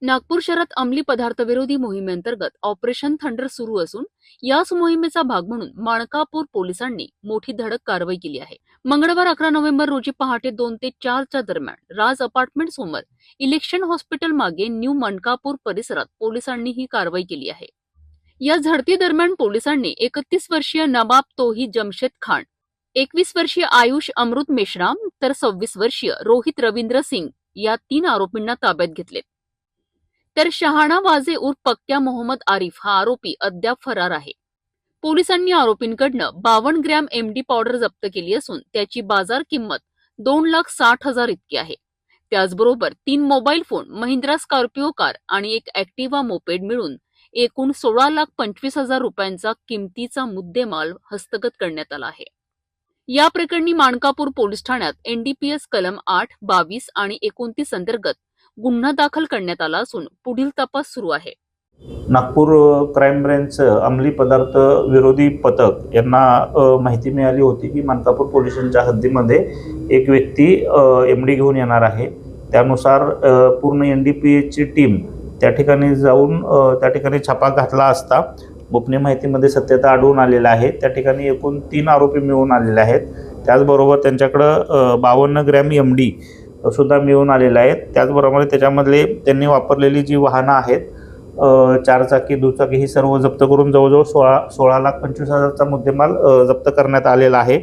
नागपूर शहरात अंमली पदार्थ विरोधी मोहिमेअंतर्गत ऑपरेशन थंडर सुरू असून याच मोहिमेचा भाग म्हणून माणकापूर पोलिसांनी मोठी धडक कारवाई केली आहे। मंगळवार 11 नोव्हेंबर रोजी पहाटे 2 ते 4 च्या दरम्यान राज अपार्टमेंट समोर इलेक्शन हॉस्पिटल मागे न्यू मनकापूर परिसरात पोलिसांनी ही कारवाई केली आहे। या झडती दरम्यान पोलिसांनी 31 वर्षीय नवाब तोही जमशेद खान, 21 वर्षीय आयुष अमृत मेश्राम तर 26 वर्षीय रोहित रवींद्र सिंग या 3 आरोपींना ताब्यात घेतले। तर शहाणा वाजे उर्फ पक्क्या मोहम्मद आरिफ हा आरोपी अद्याप फरार आहे। पोलिसांनी आरोपींकडनं 52 ग्रॅम एमडी पावडर जप्त केली असून त्याची बाजार किंमत 2,60,000 इतकी आहे। त्याचबरोबर 3 mobile phone, Mahindra Scorpio car आणि एक ऍक्टिव्हा मोपेड मिळून एकूण 16,25,000 रुपयांचा किमतीचा मुद्देमाल हस्तगत करण्यात आला आहे। या प्रकरणी माणकापूर पोलीस ठाण्यात एनडीपीएस कलम 8, 22 आणि 29 अंतर्गत गुन्हा दाखल करण्यात आला असून पुढील तपास सुरू आहे। नागपूर क्राईम ब्रँच अंमली पदार्थ विरोधी पथक यांना माहिती मिळाली होती की माणकापूर पोलिसांच्या हद्दीमध्ये एक व्यक्ती एमडी घेऊन येणार आहे। त्यानुसार पूर्ण एनडीपीएसची टीम त्या ठिकाणी जाऊन त्या ठिकाणी छापा घातला असता गोपनीय माहितीमध्ये सत्यता आढळून आलेला आहे। त्या ठिकाणी एकूण 3 आरोपी मिळून आलेले आहेत। त्याचबरोबर त्यांच्याकडं 52 ग्रॅम एमडी सुद्धा मिळून आलेले आहेत। त्याचबरोबर त्याच्यामधले त्यांनी वापरलेली जी वाहनं आहेत, 4 चाकी, दुचाकी ही सर्व जप्त करून जवळजवळ 16,25,000चा मुद्देमाल जप्त करण्यात आलेला आहे।